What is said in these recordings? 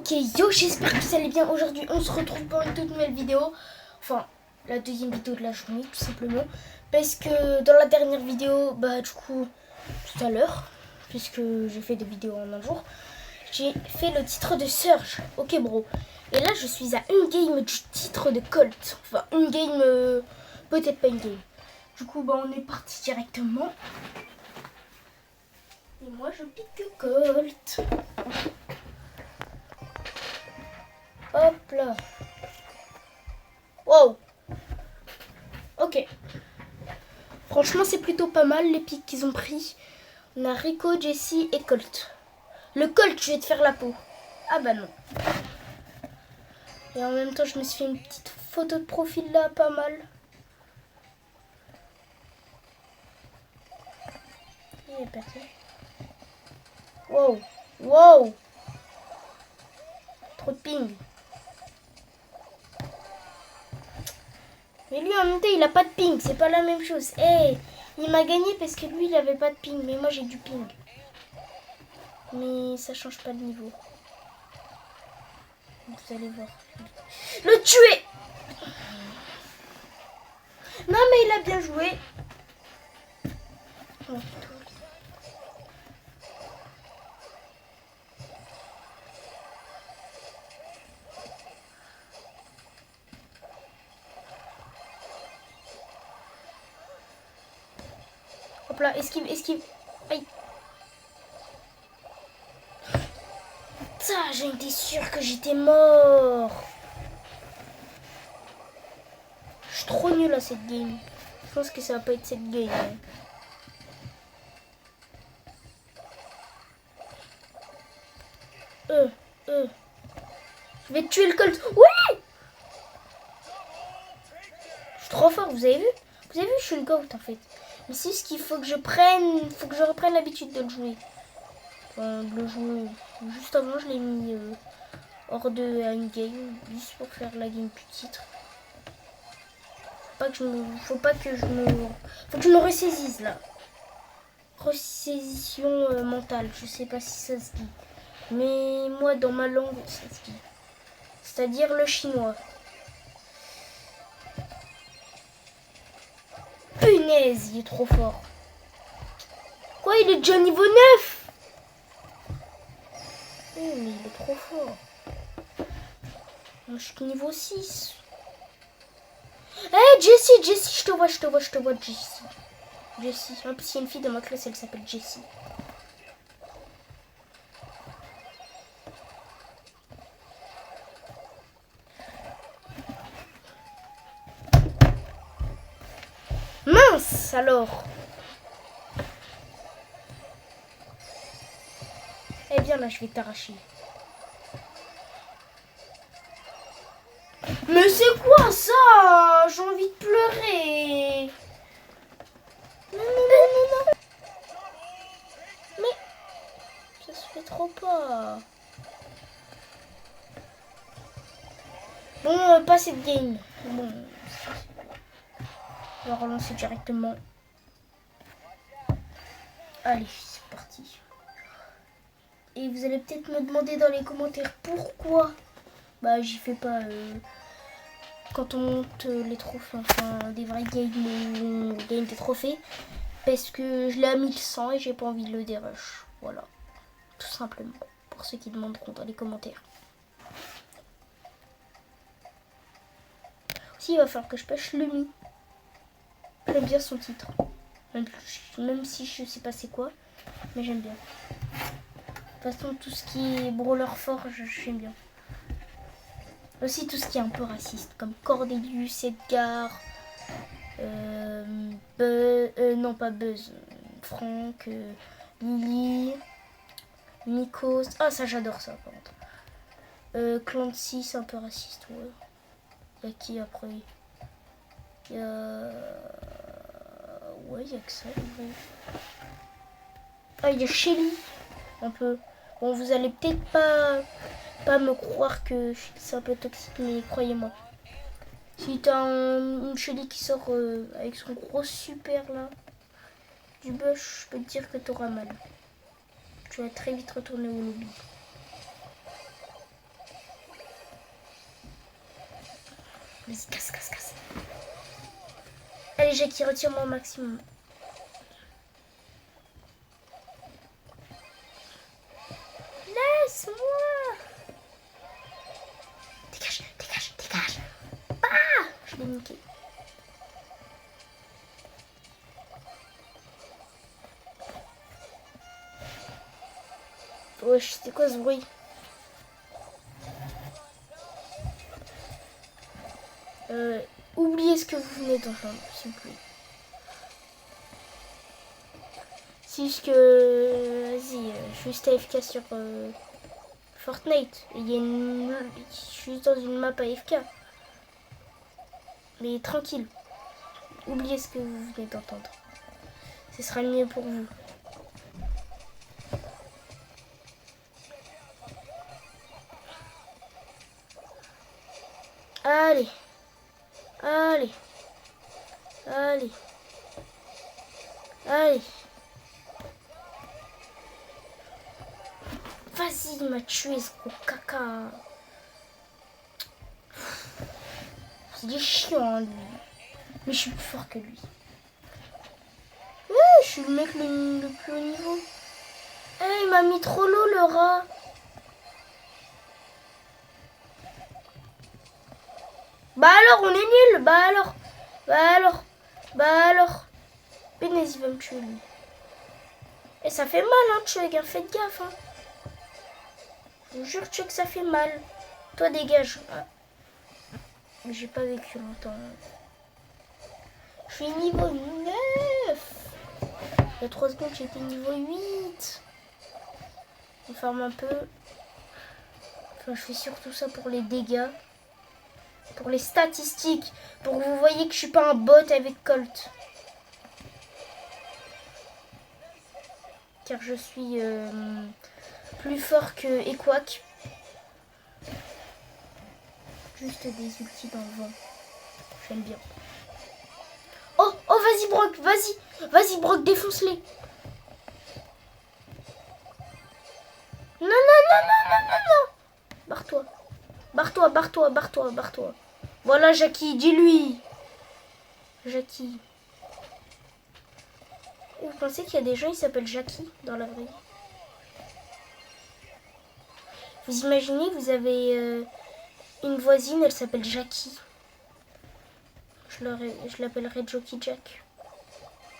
Ok, yo, j'espère que vous allez bien. Aujourd'hui, on se retrouve pour une toute nouvelle vidéo. Enfin, la deuxième vidéo de la journée, tout simplement. Parce que dans la dernière vidéo, du coup, tout à l'heure, puisque j'ai fait des vidéos en un jour, j'ai fait le titre de Surge. Ok, bro. Et là, je suis à une game du titre de Colt. Enfin, une game, peut-être pas une game. Du coup, on est parti directement. Et moi, je pique Colt. Hop là. Wow. Ok. Franchement, c'est plutôt pas mal les pics qu'ils ont pris. On a Rico, Jesse et Colt. Le Colt, je vais te faire la peau. Ah bah non. Et en même temps, je me suis fait une petite photo de profil là, pas mal. Il y a personne. Wow. Wow. Trop de ping. Mais lui, en même temps, il a pas de ping. C'est pas la même chose. Eh, il m'a gagné parce que lui, il avait pas de ping. Mais moi, j'ai du ping. Mais ça change pas de niveau. Vous allez voir. Le tuer. Non, mais il a bien joué. Oh, hop là, esquive, esquive. Aïe. Ça, j'ai été sûre que j'étais mort. Je suis trop nulle à cette game. Je pense que ça va pas être cette game. Hein. Je vais tuer le Colt. Oui! Je suis trop fort, vous avez vu? Vous avez vu, je suis le GOAT en fait. Mais c'est ce qu'il faut que je prenne. Faut que je reprenne l'habitude de le jouer. Enfin, de le jouer. Juste avant, je l'ai mis hors de une game. Juste pour faire la game du titre. Faut pas que je me. Faut que je me ressaisisse là. Ressaisission mentale. Je sais pas si ça se dit. Mais moi, dans ma langue, ça se dit. C'est-à-dire le chinois. Punaise, il est trop fort. Quoi, il est déjà niveau 9? Mais il est trop fort. Moi, je suis niveau 6. Eh, Jessie, je te vois, Jessie. Jessie. En plus, il y a une fille dans ma classe, elle s'appelle Jessie. Mince, alors. Eh bien, là, je vais t'arracher. Mais c'est quoi ça? J'ai envie de pleurer. Non. Mais ça se fait trop pas. Bon, pas cette game. Bon, on va relancer directement. Allez, c'est parti. Et vous allez peut-être me demander dans les commentaires pourquoi j'y fais pas quand on monte les trophées, enfin des vrais games où on gagne des trophées. Parce que je l'ai à 1100 et j'ai pas envie de le dérush. Voilà, tout simplement. Pour ceux qui demanderont dans les commentaires. Aussi, il va falloir que je pêche le mi. J'aime bien son titre. Même si je sais pas c'est quoi. Mais j'aime bien. De toute façon, tout ce qui est brawler fort, j'aime bien. Aussi tout ce qui est un peu raciste. Comme Cordelius, Edgar. Non, pas Buzz. Franck. Lily. Nikos. Ah, ça, j'adore ça, par contre. Clancy, c'est un peu raciste, ouais. Il y a qui après? Il y a... Ouais, il y a que ça. Ouais. Ah, il y a Shelly. Un peu. Bon, vous allez peut-être pas me croire que c'est un peu toxique, mais croyez-moi. Si t'as une Shelly qui sort avec son gros super là, du bush, je peux te dire que t'auras mal. Tu vas très vite retourner au lobby. Vas-y, casse. Allez, Jackie, retire-moi au maximum. Laisse-moi. Dégage. Ah, je l'ai niqué. Wesh, c'était quoi ce bruit? Oubliez ce que vous venez d'entendre, s'il vous plaît. C'est juste que... Vas-y, je suis juste AFK sur Fortnite. Il y a je suis juste dans une map AFK. Mais tranquille. Oubliez ce que vous venez d'entendre. Ce sera mieux pour vous. Allez. Vas-y, il m'a tué ce gros caca. C'est chiant, lui. Mais je suis plus fort que lui. Je suis le mec le plus haut niveau. Il m'a mis trop l'eau, le rat. Bah alors, on est nul. Bah alors. Pénez, il va me tuer, lui. Et ça fait mal, hein, Chug, hein. Faites gaffe, hein. Je vous jure, Chug, ça fait mal. Toi, dégage. Ah. Mais j'ai pas vécu longtemps. Je suis niveau 9. Il y a 3 secondes, j'étais niveau 8. On farme un peu. Enfin, je fais surtout ça pour les dégâts. Pour les statistiques. Pour que vous voyez que je suis pas un bot avec Colt. Car je suis plus fort que Equack. Juste des ultis dans le vent. J'aime bien. Oh, vas-y Brock, vas-y Brock, défonce-les. Non. Barre-toi. Voilà, Jackie, dis-lui. Jackie. Vous pensez qu'il y a des gens qui s'appellent Jackie dans la vraie vie? Vous imaginez, vous avez une voisine, elle s'appelle Jackie. Je l'appellerai Jockey Jack.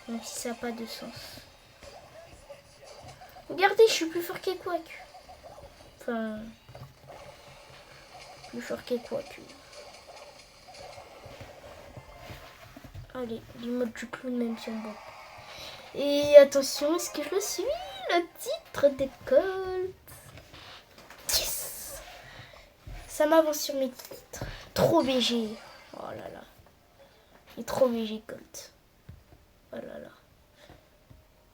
Même si ça n'a pas de sens. Regardez, je suis plus fort qu'Equack. Enfin... Plus fort qu'Equack. Allez, du mode du clown même si on bat. Et attention, est-ce que je le suis? Le titre de Colt. Yes! Ça m'avance sur mes titres. Trop BG. Oh là là. Il est trop BG Colt. Oh là là.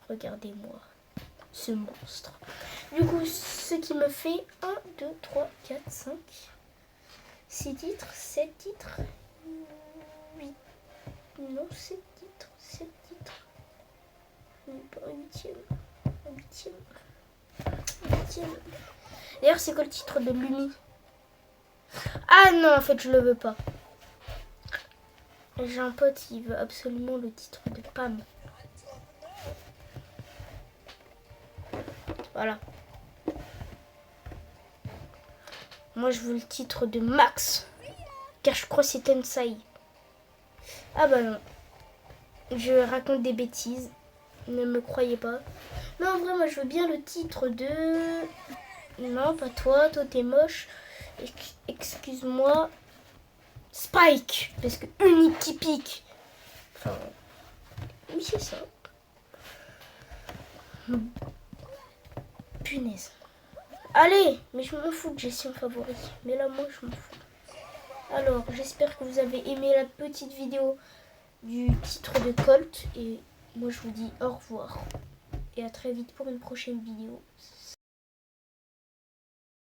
Regardez-moi. Ce monstre. Du coup, ce qui me fait 1, 2, 3, 4, 5, 6 titres, 7 titres, 8. Non, 7 titres, 7 titres. Pas un huitième. D'ailleurs, c'est quoi le titre de Lumi? Ah non, en fait, je le veux pas. J'ai un pote, il veut absolument le titre de Pam. Voilà. Moi, je veux le titre de Max. Car je crois que c'est Tensai. Ah bah non. Je raconte des bêtises. Ne me croyez pas. Non, en vrai, moi, je veux bien le titre de... Non, pas toi. Toi, t'es moche. Excuse-moi. Spike. Parce que unique typique. Enfin... Oui, c'est ça. Punaise. Allez, mais je m'en fous de gestion favori. Mais là, moi, je m'en fous. Alors, j'espère que vous avez aimé la petite vidéo du titre de Colt. Et moi, je vous dis au revoir. Et à très vite pour une prochaine vidéo.